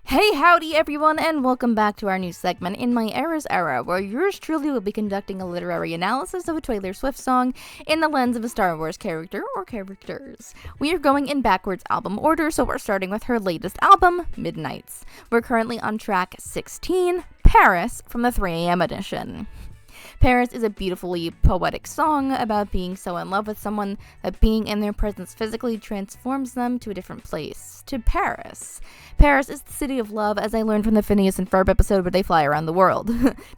Hey, howdy everyone, and welcome back to our new segment in my Era's Era, where yours truly will be conducting a literary analysis of a Taylor Swift song in the lens of a Star Wars character or characters. We are going in backwards album order, so we're starting with her latest album, Midnights. We're currently on track 16, Paris, from the 3am edition. Paris is a beautifully poetic song about being so in love with someone that being in their presence physically transforms them to a different place, to Paris. Paris is the city of love, as I learned from the Phineas and Ferb episode where they fly around the world.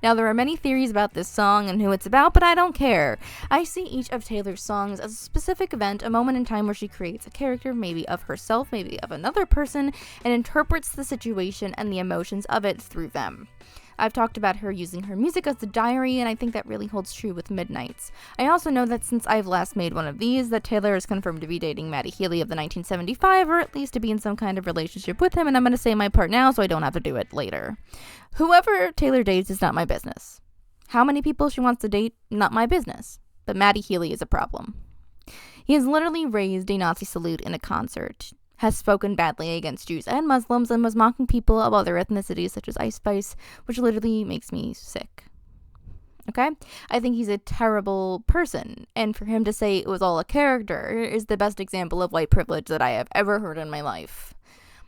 Now, there are many theories about this song and who it's about, but I don't care. I see each of Taylor's songs as a specific event, a moment in time where she creates a character, maybe of herself, maybe of another person, and interprets the situation and the emotions of it through them. I've talked about her using her music as a diary, and I think that really holds true with Midnights. I also know that since I've last made one of these, that Taylor is confirmed to be dating Matty Healy of the 1975, or at least to be in some kind of relationship with him, and I'm going to say my part now so I don't have to do it later. Whoever Taylor dates is not my business. How many people she wants to date, not my business. But Matty Healy is a problem. He has literally raised a Nazi salute in a concert, has spoken badly against Jews and Muslims, and was mocking people of other ethnicities such as Ice Spice, which literally makes me sick. Okay? I think he's a terrible person, and for him to say it was all a character is the best example of white privilege that I have ever heard in my life.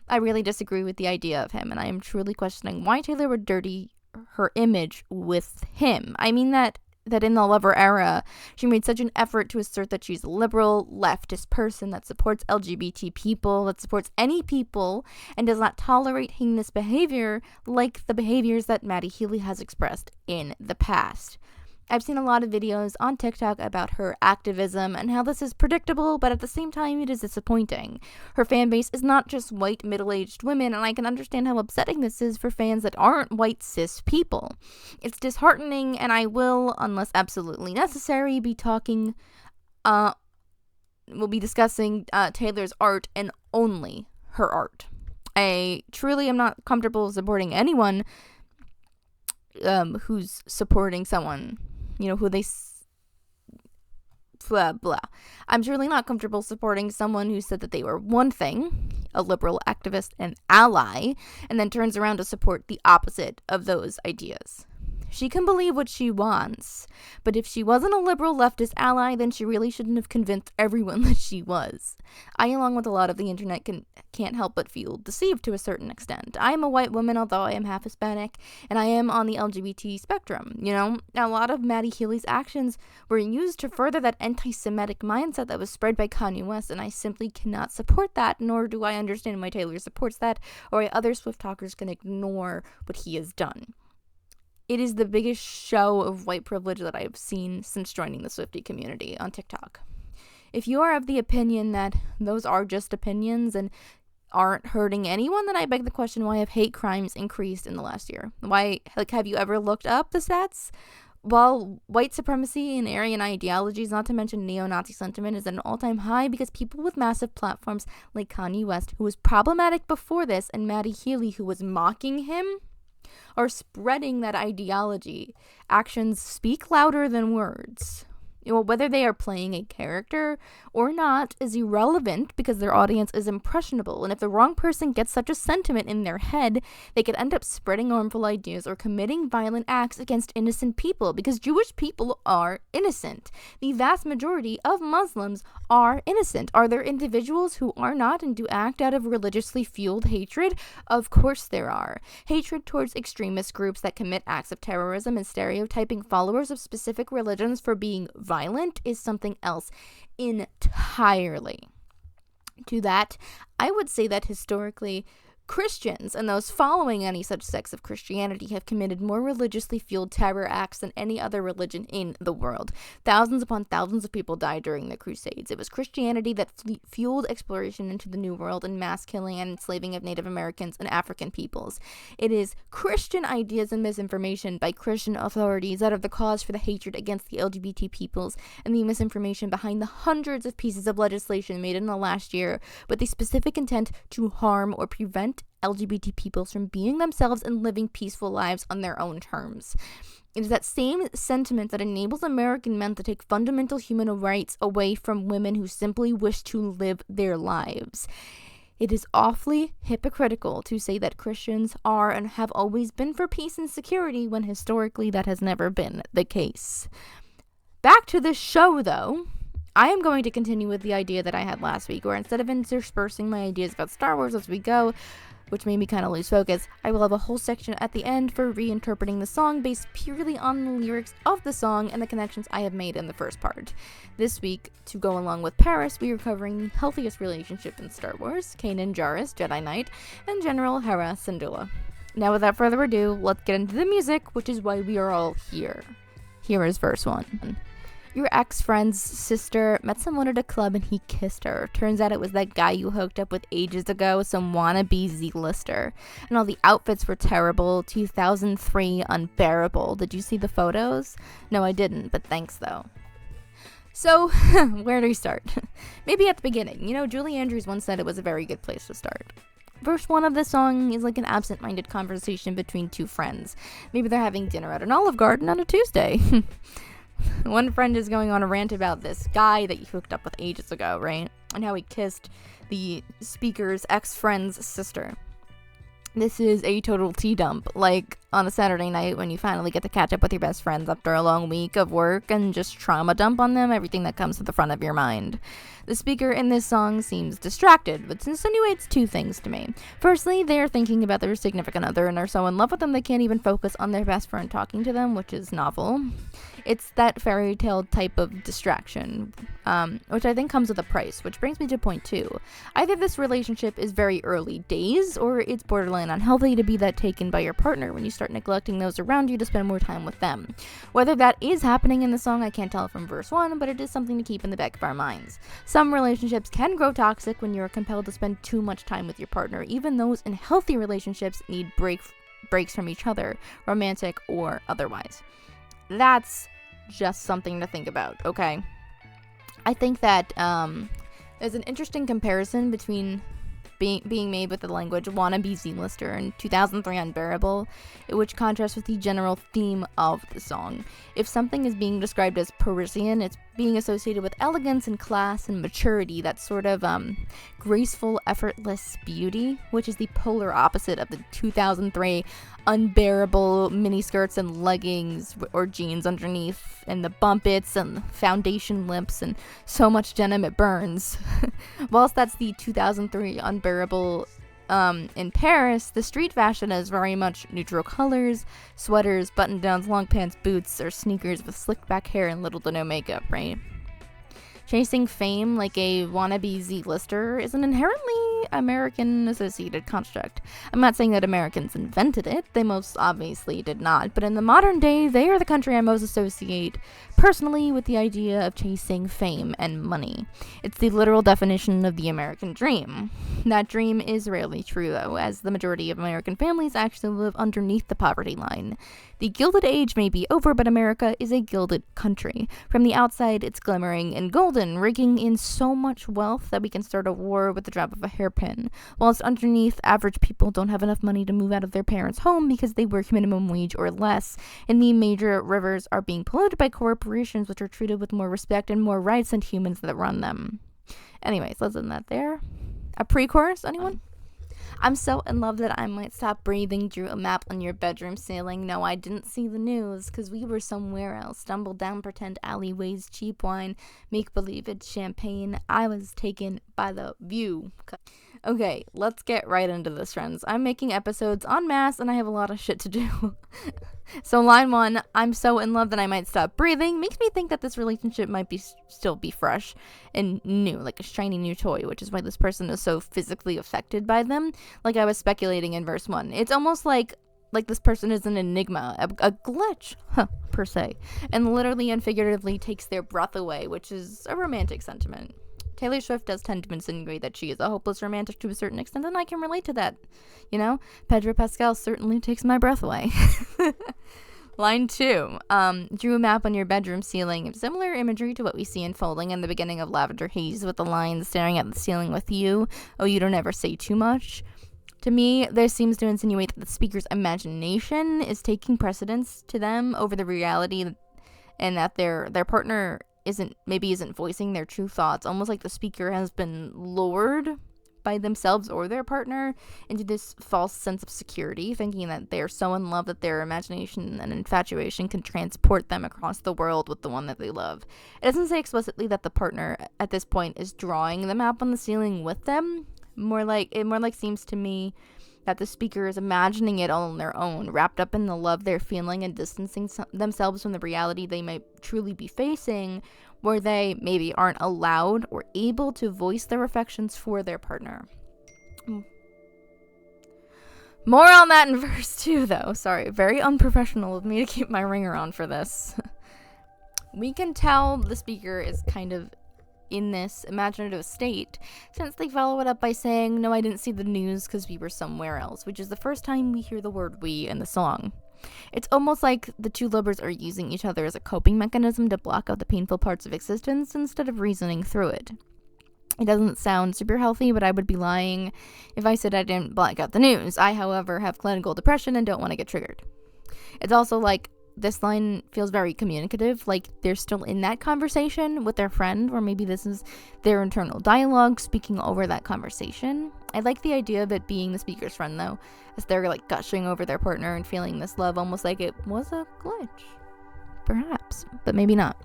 I really disagree with the idea of him, and I am truly questioning why Taylor would dirty her image with him. I mean that in the Lover era, she made such an effort to assert that she's a liberal, leftist person that supports LGBT people, that supports any people, and does not tolerate heinous behavior like the behaviors that Matty Healy has expressed in the past. I've seen a lot of videos on TikTok about her activism and how this is predictable, but at the same time it is disappointing. Her fan base is not just white middle-aged women, and I can understand how upsetting this is for fans that aren't white cis people. It's disheartening, and I will, unless absolutely necessary, be discussing Taylor's art and only her art. I truly am not comfortable supporting anyone who's supporting someone, who they blah blah. I'm truly not comfortable supporting someone who said that they were one thing, a liberal activist and ally, and then turns around to support the opposite of those ideas. She can believe what she wants, but if she wasn't a liberal leftist ally, then she really shouldn't have convinced everyone that she was. I, along with a lot of the internet, can't help but feel deceived to a certain extent. I am a white woman, although I am half Hispanic, and I am on the LGBT spectrum, A lot of Matty Healy's actions were used to further that anti-Semitic mindset that was spread by Kanye West, and I simply cannot support that, nor do I understand why Taylor supports that, or why other Swift talkers can ignore what he has done. It is the biggest show of white privilege that I have seen since joining the Swiftie community on TikTok. If you are of the opinion that those are just opinions and aren't hurting anyone, then I beg the question, why have hate crimes increased in the last year? Why, have you ever looked up the stats? While white supremacy and Aryan ideologies, not to mention neo-Nazi sentiment, is at an all-time high because people with massive platforms like Kanye West, who was problematic before this, and Matty Healy, who was mocking him, are spreading that ideology. Actions speak louder than words. Whether they are playing a character or not is irrelevant because their audience is impressionable, and if the wrong person gets such a sentiment in their head, they could end up spreading harmful ideas or committing violent acts against innocent people, because Jewish people are innocent. The vast majority of Muslims are innocent. Are there individuals who are not and do act out of religiously fueled hatred? Of course there are. Hatred towards extremist groups that commit acts of terrorism and stereotyping followers of specific religions for being violent is something else entirely. To that, I would say that historically, Christians and those following any such sects of Christianity have committed more religiously fueled terror acts than any other religion in the world. Thousands upon thousands of people died during the Crusades. It was Christianity that fueled exploration into the New World and mass killing and enslaving of Native Americans and African peoples. It is Christian ideas and misinformation by Christian authorities that are the cause for the hatred against the LGBT peoples and the misinformation behind the hundreds of pieces of legislation made in the last year with the specific intent to harm or prevent LGBT peoples from being themselves and living peaceful lives on their own terms. It is that same sentiment that enables American men to take fundamental human rights away from women who simply wish to live their lives. It is awfully hypocritical to say that Christians are and have always been for peace and security when historically that has never been the case. Back to this show, though. I am going to continue with the idea that I had last week, where instead of interspersing my ideas about Star Wars as we go, which made me kind of lose focus, I will have a whole section at the end for reinterpreting the song based purely on the lyrics of the song and the connections I have made in the first part. This week, to go along with Paris, we are covering the healthiest relationship in Star Wars, Kanan Jarrus, Jedi Knight, and Genreal Hera Syndulla. Now, without further ado, let's get into the music, which is why we are all here. Here is verse 1. Your ex-friend's sister met someone at a club and he kissed her. Turns out it was that guy you hooked up with ages ago, some wannabe Z-lister. And all the outfits were terrible. 2003 unbearable. Did you see the photos? No, I didn't, but thanks though. So, where do we start? Maybe at the beginning. You know, Julie Andrews once said it was a very good place to start. Verse 1 of the song is like an absent-minded conversation between two friends. Maybe they're having dinner at an Olive Garden on a Tuesday. One friend is going on a rant about this guy that you hooked up with ages ago, right? And how he kissed the speaker's ex-friend's sister. This is a total tea dump, like on a Saturday night when you finally get to catch up with your best friends after a long week of work and just trauma dump on them everything that comes to the front of your mind. The speaker in this song seems distracted, which insinuates two things to me. Firstly, they are thinking about their significant other and are so in love with them they can't even focus on their best friend talking to them, which is novel. It's that fairy tale type of distraction, which I think comes with a price, which brings me to point 2. Either this relationship is very early days, or it's borderline unhealthy to be that taken by your partner when you start neglecting those around you to spend more time with them. Whether that is happening in the song, I can't tell from verse 1, but it is something to keep in the back of our minds. Some relationships can grow toxic when you're compelled to spend too much time with your partner. Even those in healthy relationships need breaks from each other, romantic or otherwise. That's just something to think about, okay? I think that there's an interesting comparison between being made with the language wannabe Z-lister and 2003 unbearable, which contrasts with the general theme of the song. If something is being described as Parisian, it's being associated with elegance and class and maturity, that sort of graceful, effortless beauty, which is the polar opposite of the 2003 unbearable miniskirts and leggings or jeans underneath, and the bumpits and foundation lips and so much denim it burns. Whilst that's the 2003 unbearable in Paris, the street fashion is very much neutral colors, sweaters, button-downs, long pants, boots, or sneakers with slicked back hair and little to no makeup, right? Chasing fame like a wannabe Z-lister is an inherently American-associated construct. I'm not saying that Americans invented it, they most obviously did not, but in the modern day, they are the country I most associate personally with the idea of chasing fame and money. It's the literal definition of the American dream. That dream is rarely true, though, as the majority of American families actually live underneath the poverty line. The Gilded Age may be over, but America is a gilded country. From the outside, it's glimmering and golden, raking in so much wealth that we can start a war with the drop of a hairpin. Whilst underneath, average people don't have enough money to move out of their parents' home because they work minimum wage or less, and the major rivers are being polluted by corporations which are treated with more respect and more rights than humans that run them. Anyways, let's end that there. A pre-chorus, anyone? I'm so in love that I might stop breathing, drew a map on your bedroom ceiling. No, I didn't see the news, 'cause we were somewhere else. Stumbled down pretend alleyways, cheap wine, make-believe it's champagne. I was taken by the view. Okay, let's get right into this, friends. I'm making episodes en masse, and I have a lot of shit to do. So line 1, I'm so in love that I might stop breathing, makes me think that this relationship might still be fresh and new, like a shiny new toy, which is why this person is so physically affected by them, like I was speculating in verse 1. It's almost like this person is an enigma, a glitch, per se, and literally and figuratively takes their breath away, which is a romantic sentiment. Taylor Swift does tend to insinuate that she is a hopeless romantic to a certain extent, and I can relate to that. You know, Pedro Pascal certainly takes my breath away. Line 2, drew a map on your bedroom ceiling. Similar imagery to what we see unfolding in the beginning of Lavender Haze, with the lines staring at the ceiling with you. Oh, you don't ever say too much. To me, this seems to insinuate that the speaker's imagination is taking precedence to them over the reality, and that their partner isn't voicing their true thoughts, almost like the speaker has been lured by themselves or their partner into this false sense of security, thinking that they're so in love that their imagination and infatuation can transport them across the world with the one that they love. It doesn't say explicitly that the partner at this point is drawing the map on the ceiling with them. More like seems to me that the speaker is imagining it all on their own, wrapped up in the love they're feeling and distancing themselves from the reality they might truly be facing, where they maybe aren't allowed or able to voice their affections for their partner. More on that in verse 2, though. Sorry, very unprofessional of me to keep my ringer on for this. We can tell the speaker is kind of in this imaginative state, since they follow it up by saying, "No, I didn't see the news because we were somewhere else," which is the first time we hear the word "we" in the song. It's almost like the two lovers are using each other as a coping mechanism to block out the painful parts of existence instead of reasoning through it. It doesn't sound super healthy, but I would be lying if I said I didn't black out the news. I, however, have clinical depression and don't want to get triggered. It's also like this line feels very communicative, like they're still in that conversation with their friend, or maybe this is their internal dialogue speaking over that conversation. I like the idea of it being the speaker's friend, though, as they're like gushing over their partner and feeling this love almost like it was a glitch. Perhaps, but maybe not.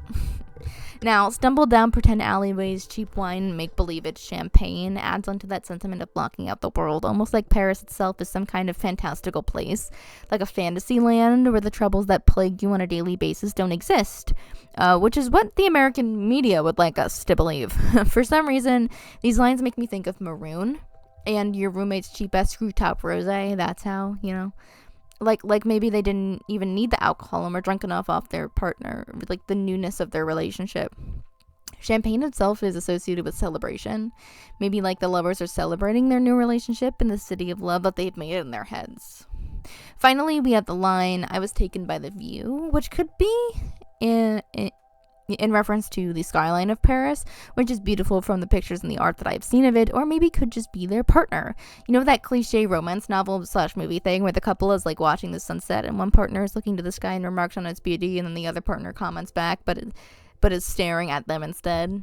Now, stumble down pretend alleyways, cheap wine, make believe it's champagne adds onto that sentiment of blocking out the world, almost like Paris itself is some kind of fantastical place, like a fantasy land where the troubles that plague you on a daily basis don't exist, which is what the American media would like us to believe. For some reason, these lines make me think of Maroon and your roommate's cheap-ass screw-top rosé. That's how, like maybe they didn't even need the alcohol and were drunk enough off their partner, like the newness of their relationship. Champagne itself is associated with celebration. Maybe like the lovers are celebrating their new relationship in the city of love that they've made in their heads. Finally, we have the line, "I was taken by the view," which could be in reference to the skyline of Paris, which is beautiful from the pictures and the art that I've seen of it, or maybe could just be their partner. You know that cliche romance novel / movie thing where the couple is like watching the sunset and one partner is looking to the sky and remarks on its beauty, and then the other partner comments back but is staring at them instead?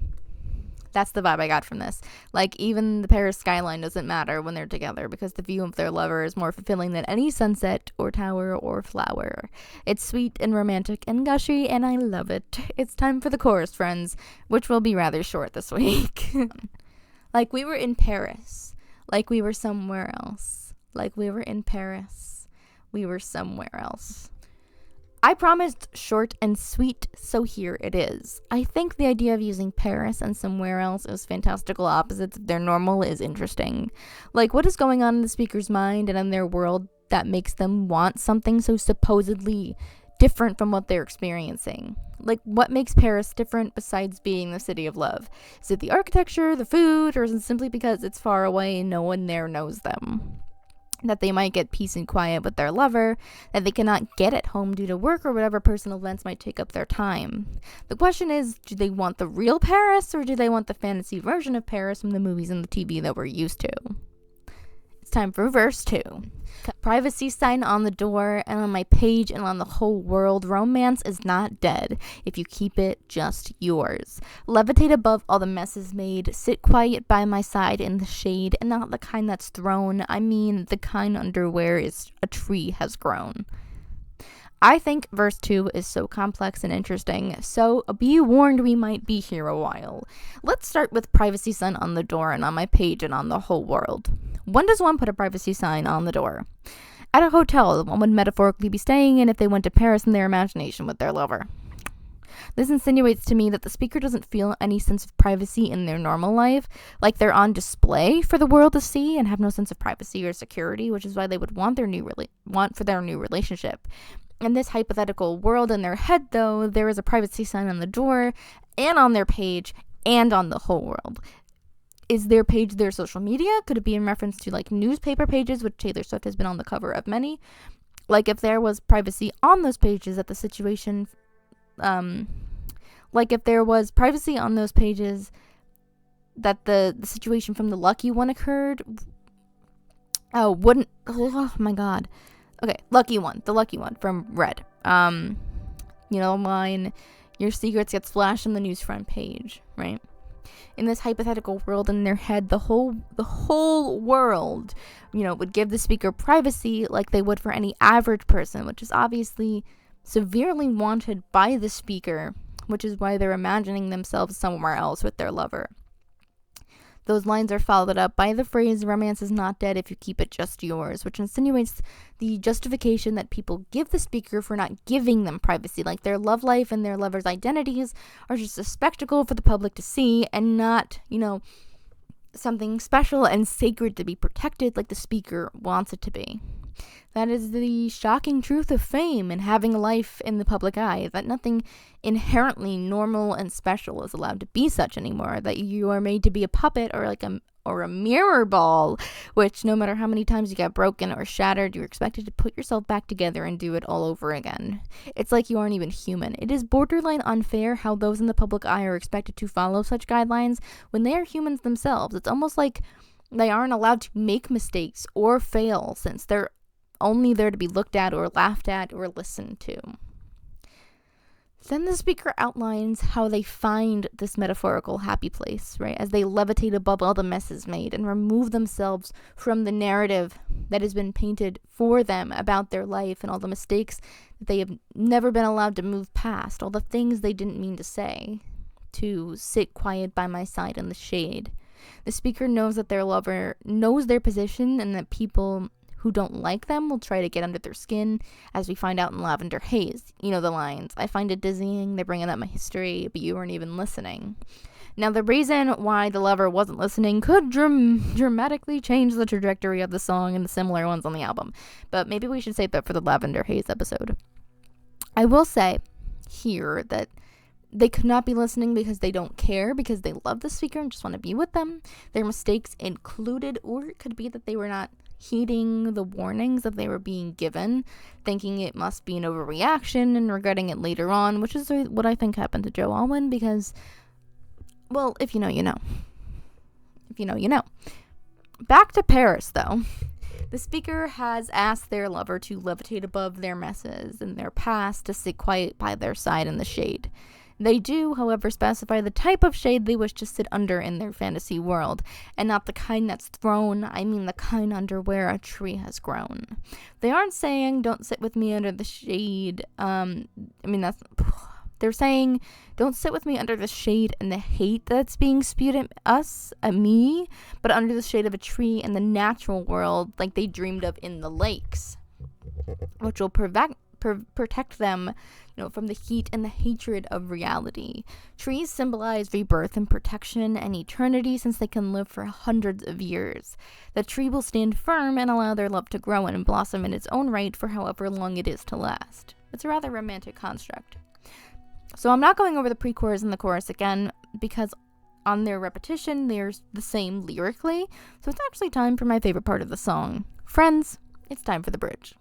That's the vibe I got from this. Like, even the Paris skyline doesn't matter when they're together, because the view of their lover is more fulfilling than any sunset or tower or flower. It's sweet and romantic and gushy, and I love it. It's time for the chorus, friends, which will be rather short this week. Like we were in Paris. Like we were somewhere else. Like we were in Paris. We were somewhere else. I promised short and sweet, so here it is. I think the idea of using Paris and somewhere else as fantastical opposites of their normal is interesting. Like, what is going on in the speaker's mind and in their world that makes them want something so supposedly different from what they're experiencing? Like, what makes Paris different besides being the city of love? Is it the architecture, the food, or is it simply because it's far away and no one there knows them? That they might get peace and quiet with their lover, that they cannot get at home due to work or whatever personal events might take up their time. The question is, do they want the real Paris, or do they want the fantasy version of Paris from the movies and the TV that we're used to? It's time for verse 2. Privacy sign on the door and on my page and on the whole world. Romance is not dead if you keep it just yours. Levitate above all the messes made. Sit quiet by my side in the shade, and not the kind that's thrown. I mean the kind under where a tree has grown. I think verse 2 is so complex and interesting, so be warned we might be here a while. Let's start with privacy sign on the door and on my page and on the whole world. When does one put a privacy sign on the door? At a hotel, one would metaphorically be staying in if they went to Paris in their imagination with their lover. This insinuates to me that the speaker doesn't feel any sense of privacy in their normal life, like they're on display for the world to see and have no sense of privacy or security, which is why they would want their new relationship. In this hypothetical world in their head, though, there is a privacy sign on the door and on their page and on the whole world. Is their page their social media? Could it be in reference to like newspaper pages, which Taylor Swift has been on the cover of many? Like if there was privacy on those pages that the situation, like if there was privacy on those pages that the situation from the Lucky One occurred. Oh my God. Okay, the lucky one from Red. Line, your secrets gets flashed on the news front page, right? In this hypothetical world in their head, the whole world, would give the speaker privacy like they would for any average person, which is obviously severely wanted by the speaker, which is why they're imagining themselves somewhere else with their lover. Those lines are followed up by the phrase, "Romance is not dead if you keep it just yours," which insinuates the justification that people give the speaker for not giving them privacy, like their love life and their lover's identities are just a spectacle for the public to see and not, something special and sacred to be protected like the speaker wants it to be. That is the shocking truth of fame and having a life in the public eye, that nothing inherently normal and special is allowed to be such anymore, that you are made to be a puppet or a mirror ball, which no matter how many times you get broken or shattered, you're expected to put yourself back together and do it all over again. It's like you aren't even human. It is borderline unfair how those in the public eye are expected to follow such guidelines when they are humans themselves. It's almost like they aren't allowed to make mistakes or fail, since they're only there to be looked at or laughed at or listened to. Then the speaker outlines how they find this metaphorical happy place, right, as they levitate above all the messes made and remove themselves from the narrative that has been painted for them about their life and all the mistakes that they have never been allowed to move past, all the things they didn't mean to say, to sit quiet by my side in the shade. The speaker knows that their lover knows their position and that people who don't like them will try to get under their skin, as we find out in Lavender Haze. You know the lines, "I find it dizzying, they're bringing up my history, but you weren't even listening." Now, the reason why the lover wasn't listening could dramatically change the trajectory of the song and the similar ones on the album, but maybe we should save that for the Lavender Haze episode. I will say here that they could not be listening because they don't care, because they love the speaker and just want to be with them. Their mistakes included, or it could be that they were not heeding the warnings that they were being given, thinking it must be an overreaction and regretting it later on, which is what I think happened to Joe Alwyn, because, well, if you know, you know. If you know, you know. Back to Paris, though. The speaker has asked their lover to levitate above their messes and their past, to sit quiet by their side in the shade. They do, however, specify the type of shade they wish to sit under in their fantasy world, and not the kind that's thrown, I mean the kind under where a tree has grown. They aren't saying, "Don't sit with me under the shade," they're saying, "Don't sit with me under the shade and the hate that's being spewed at me, but under the shade of a tree in the natural world like they dreamed of in the lakes," which will protect them, from the heat and the hatred of reality. Trees symbolize rebirth and protection and eternity, since they can live for hundreds of years. The tree will stand firm and allow their love to grow and blossom in its own right for however long it is to last. It's a rather romantic construct. So I'm not going over the pre-chorus and the chorus again, because on their repetition they're the same lyrically, so it's actually time for my favorite part of the song. Friends, it's time for the bridge.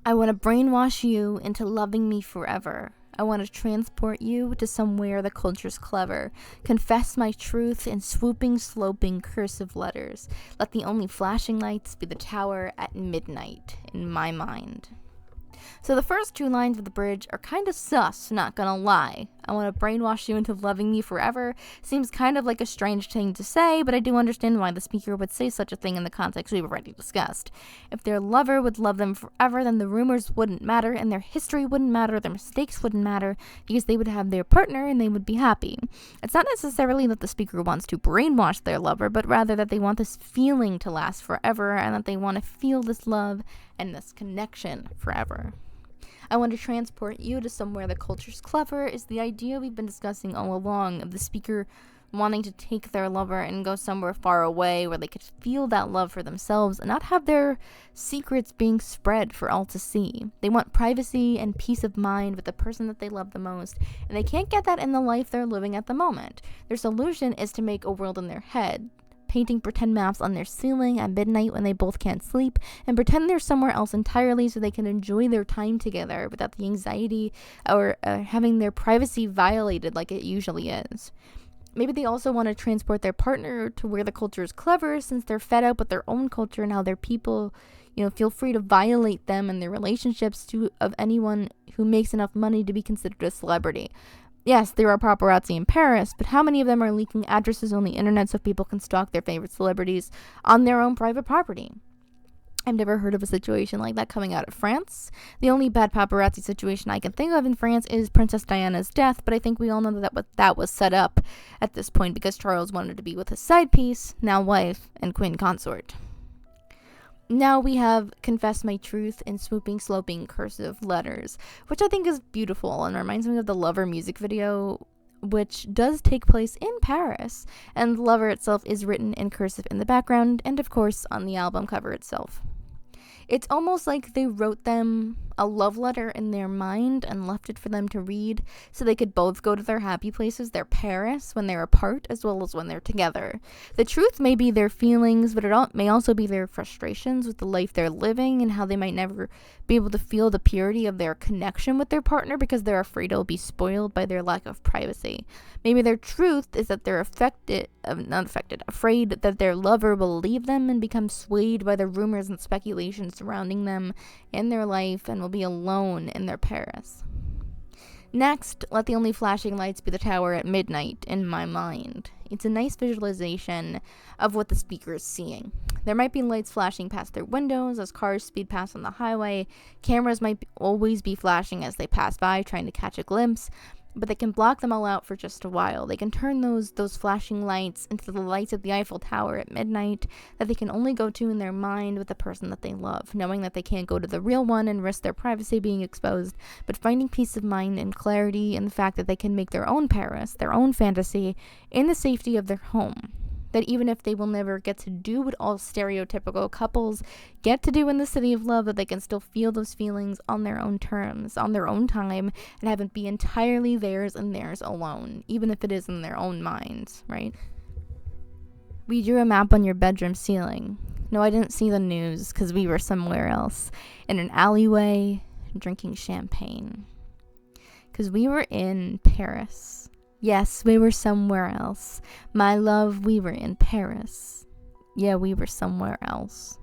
I want to brainwash you into loving me forever. I want to transport you to somewhere the culture's clever. Confess my truth in swooping, sloping, cursive letters. Let the only flashing lights be the tower at midnight in my mind. So the first two lines of the bridge are kind of sus, not gonna lie. I want to brainwash you into loving me forever seems kind of like a strange thing to say, but I do understand why the speaker would say such a thing in the context we've already discussed. If their lover would love them forever, then the rumors wouldn't matter, and their history wouldn't matter, their mistakes wouldn't matter, because they would have their partner and they would be happy. It's not necessarily that the speaker wants to brainwash their lover, but rather that they want this feeling to last forever, and that they want to feel this love and this connection forever. I want to transport you to somewhere the culture's clever is the idea we've been discussing all along, of the speaker wanting to take their lover and go somewhere far away where they could feel that love for themselves and not have their secrets being spread for all to see. They want privacy and peace of mind with the person that they love the most, and they can't get that in the life they're living at the moment. Their solution is to make a world in their head, painting pretend maps on their ceiling at midnight when they both can't sleep, and pretend they're somewhere else entirely so they can enjoy their time together without the anxiety or having their privacy violated like it usually is. Maybe they also want to transport their partner to where the culture is clever, since they're fed up with their own culture and how their people, feel free to violate them and their relationships of anyone who makes enough money to be considered a celebrity. Yes, there are paparazzi in Paris, but how many of them are leaking addresses on the internet so people can stalk their favorite celebrities on their own private property? I've never heard of a situation like that coming out of France. The only bad paparazzi situation I can think of in France is Princess Diana's death, but I think we all know that was set up at this point because Charles wanted to be with his side piece, now wife, and queen consort. Now we have Confess My Truth in swooping, sloping, cursive letters, which I think is beautiful and reminds me of the Lover music video, which does take place in Paris, and Lover itself is written in cursive in the background, and of course on the album cover itself. It's almost like they wrote them a love letter in their mind and left it for them to read so they could both go to their happy places, their Paris, when they're apart as well as when they're together. The truth may be their feelings, but it may also be their frustrations with the life they're living and how they might never be able to feel the purity of their connection with their partner because they're afraid it'll be spoiled by their lack of privacy. Maybe their truth is that they're afraid that their lover will leave them and become swayed by the rumors and speculations surrounding them in their life and will be alone in their Paris. Next, let the only flashing lights be the tower at midnight in my mind. It's a nice visualization of what the speaker is seeing. There might be lights flashing past their windows as cars speed past on the highway. Cameras might always be flashing as they pass by, trying to catch a glimpse, but they can block them all out for just a while. They can turn those flashing lights into the lights of the Eiffel Tower at midnight that they can only go to in their mind with the person that they love, knowing that they can't go to the real one and risk their privacy being exposed, but finding peace of mind and clarity in the fact that they can make their own Paris, their own fantasy, in the safety of their home. That even if they will never get to do what all stereotypical couples get to do in the city of love, that they can still feel those feelings on their own terms, on their own time, and have it be entirely theirs and theirs alone, even if it is in their own minds, right? We drew a map on your bedroom ceiling. No, I didn't see the news because we were somewhere else, in an alleyway, drinking champagne. Because we were in Paris. Yes, we were somewhere else. My love, we were in Paris. Yeah, we were somewhere else.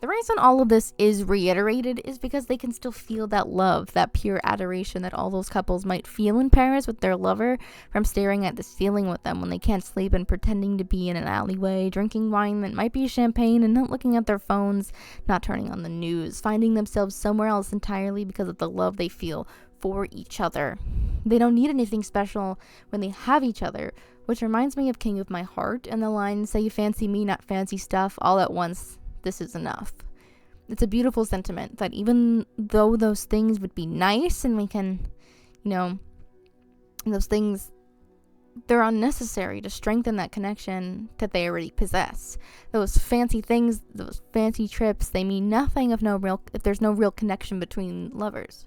The reason all of this is reiterated is because they can still feel that love, that pure adoration that all those couples might feel in Paris with their lover from staring at the ceiling with them when they can't sleep and pretending to be in an alleyway, drinking wine that might be champagne and not looking at their phones, not turning on the news, finding themselves somewhere else entirely because of the love they feel for each other. They don't need anything special when they have each other, which reminds me of King of My Heart and the line, say you fancy me, not fancy stuff, all at once, this is enough. It's a beautiful sentiment that even though those things would be nice and we can, those things, they're unnecessary to strengthen that connection that they already possess. Those fancy things, those fancy trips, they mean nothing if there's no real connection between lovers.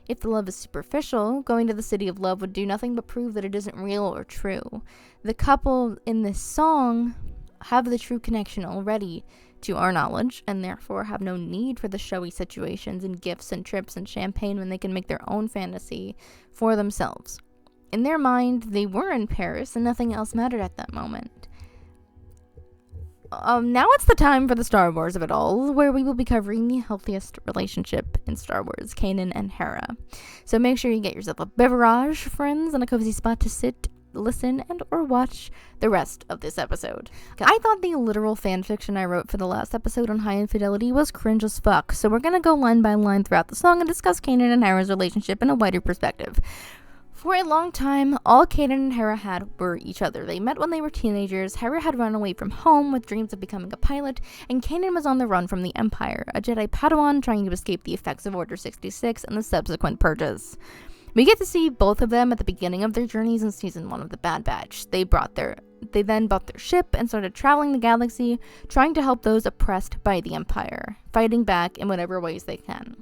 If the love is superficial, going to the city of love would do nothing but prove that it isn't real or true. The couple in this song have the true connection already, to our knowledge, and therefore have no need for the showy situations and gifts and trips and champagne when they can make their own fantasy for themselves. In their mind, they were in Paris and nothing else mattered at that moment. Now it's the time for the Star Wars of it all, where we will be covering the healthiest relationship in Star Wars, Kanan and Hera. So make sure you get yourself a beverage, friends, and a cozy spot to sit, listen, and or watch the rest of this episode. I thought the literal fanfiction I wrote for the last episode on High Infidelity was cringe as fuck, so we're gonna go line by line throughout the song and discuss Kanan and Hera's relationship in a wider perspective. For a long time, all Kanan and Hera had were each other. They met when they were teenagers. Hera had run away from home with dreams of becoming a pilot, and Kanan was on the run from the Empire, a Jedi Padawan trying to escape the effects of Order 66 and the subsequent purges. We get to see both of them at the beginning of their journeys in Season 1 of The Bad Batch. They then bought their ship and started traveling the galaxy, trying to help those oppressed by the Empire, fighting back in whatever ways they can.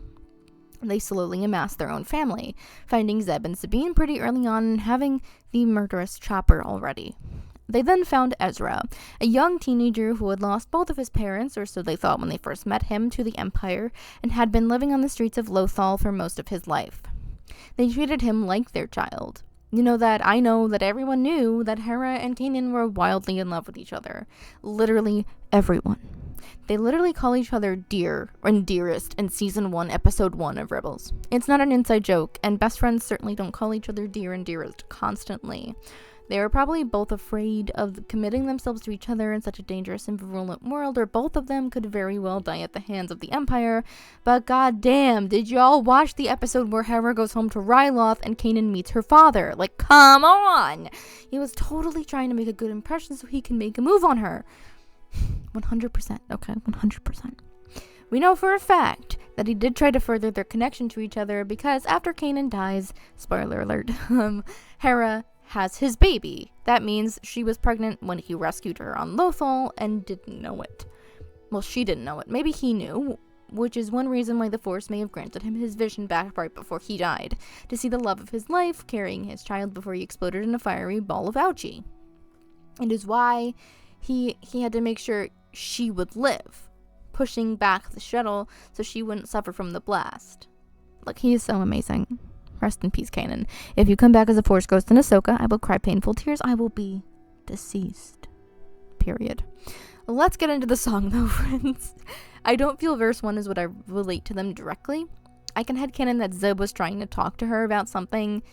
They slowly amassed their own family, finding Zeb and Sabine pretty early on and having the murderous Chopper already. They then found Ezra, a young teenager who had lost both of his parents, or so they thought when they first met him, to the Empire, and had been living on the streets of Lothal for most of his life. They treated him like their child. I know that everyone knew that Hera and Kanan were wildly in love with each other. Literally everyone. They literally call each other dear and dearest in season 1, episode 1 of Rebels. It's not an inside joke, and best friends certainly don't call each other dear and dearest constantly. They were probably both afraid of committing themselves to each other in such a dangerous and virulent world, or both of them could very well die at the hands of the Empire. But goddamn, did y'all watch the episode where Hera goes home to Ryloth and Kanan meets her father? Like, come on! He was totally trying to make a good impression so he can make a move on her. 100%, okay, 100%. We know for a fact that he did try to further their connection to each other because after Kanan dies, spoiler alert, Hera has his baby. That means she was pregnant when he rescued her on Lothal and didn't know it. Well, she didn't know it. Maybe he knew, which is one reason why the Force may have granted him his vision back right before he died, to see the love of his life carrying his child before he exploded in a fiery ball of algae. It is why he had to make sure she would live, pushing back the shuttle so she wouldn't suffer from the blast. Look, he is so amazing. Rest in peace, Kanan. If you come back as a Force ghost in Ahsoka, I will cry painful tears. I will be deceased. Period. Let's get into the song, though, friends. I don't feel verse 1 is what I relate to them directly. I can headcanon that Zeb was trying to talk to her about something,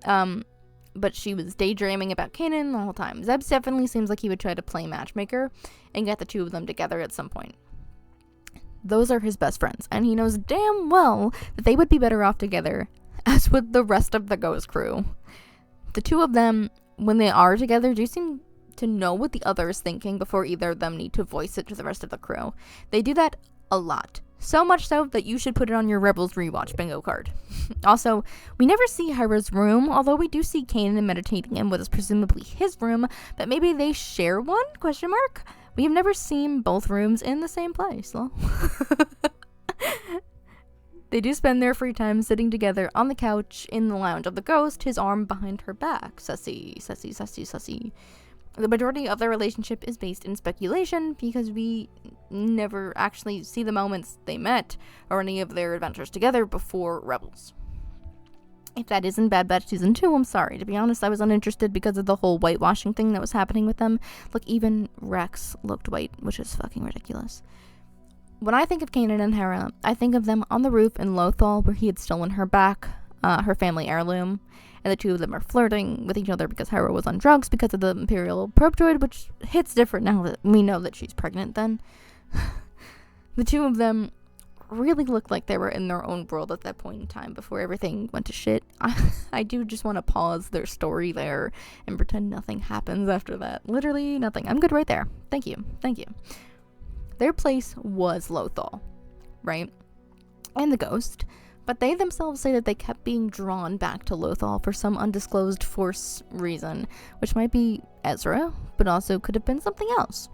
but she was daydreaming about Kanan the whole time. Zeb definitely seems like he would try to play matchmaker and get the two of them together at some point. Those are his best friends, and he knows damn well that they would be better off together, as with the rest of the Ghost crew. The two of them, when they are together, do seem to know what the other is thinking before either of them need to voice it to the rest of the crew. They do that a lot. So much so that you should put it on your Rebels rewatch bingo card. Also, we never see Hera's room, although we do see Kanan meditating in what is presumably his room, but maybe they share one? Question mark? We have never seen both rooms in the same place. Well. They do spend their free time sitting together on the couch in the lounge of the Ghost, his arm behind her back. Sussy, sussy, sussy, sussy. The majority of their relationship is based in speculation because we never actually see the moments they met or any of their adventures together before Rebels. If that isn't Bad Batch Season 2, I'm sorry. To be honest, I was uninterested because of the whole whitewashing thing that was happening with them. Look, even Rex looked white, which is fucking ridiculous. When I think of Kanan and Hera, I think of them on the roof in Lothal where he had stolen her back, her family heirloom, and the two of them are flirting with each other because Hera was on drugs because of the Imperial probe droid, which hits different now that we know that she's pregnant then. The two of them really looked like they were in their own world at that point in time before everything went to shit. I do just want to pause their story there and pretend nothing happens after that. Literally nothing. I'm good right there. Thank you. Thank you. Their place was Lothal, right? And the Ghost. But they themselves say that they kept being drawn back to Lothal for some undisclosed Force reason, which might be Ezra, but also could have been something else.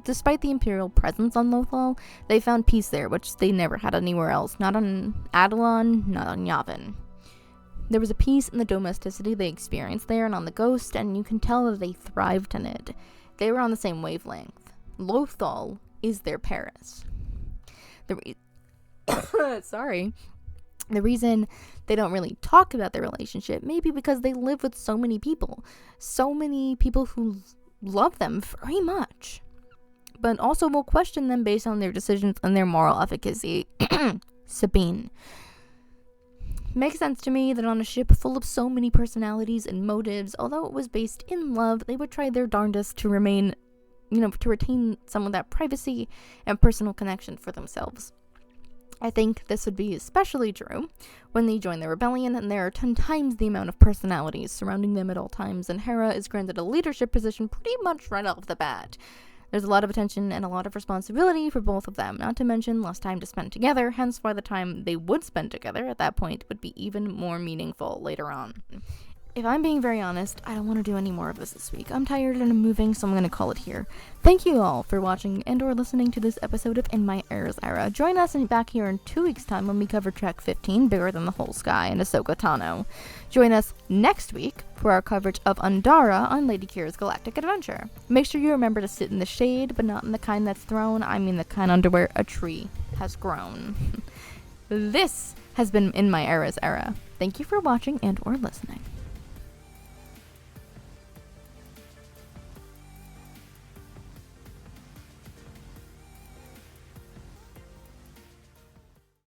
Despite the Imperial presence on Lothal, they found peace there, which they never had anywhere else. Not on Atollon, not on Yavin. There was a peace in the domesticity they experienced there and on the Ghost, and you can tell that they thrived in it. They were on the same wavelength. Lothal is their Paris. Sorry. The reason they don't really talk about their relationship may be because they live with so many people who love them very much, but also will question them based on their decisions and their moral efficacy. Sabine. Makes sense to me that on a ship full of so many personalities and motives, although it was based in love, they would try their darndest to remain, to retain some of that privacy and personal connection for themselves. I think this would be especially true when they join the rebellion, and there are 10 times the amount of personalities surrounding them at all times, and Hera is granted a leadership position pretty much right off the bat. There's a lot of attention and a lot of responsibility for both of them, not to mention less time to spend together, hence why the time they would spend together at that point would be even more meaningful later on. If I'm being very honest, I don't want to do any more of this week. I'm tired and I'm moving, so I'm going to call it here. Thank you all for watching and or listening to this episode of In My Era's Era. Join us back here in 2 weeks' time when we cover Track 15, Bigger Than the Whole Sky, and Ahsoka Tano. Join us next week for our coverage of Undara on Lady Qi'ra's Galactic Adventure. Make sure you remember to sit in the shade, but not in the kind that's thrown. I mean the kind under where a tree has grown. This has been In My Era's Era. Thank you for watching and or listening.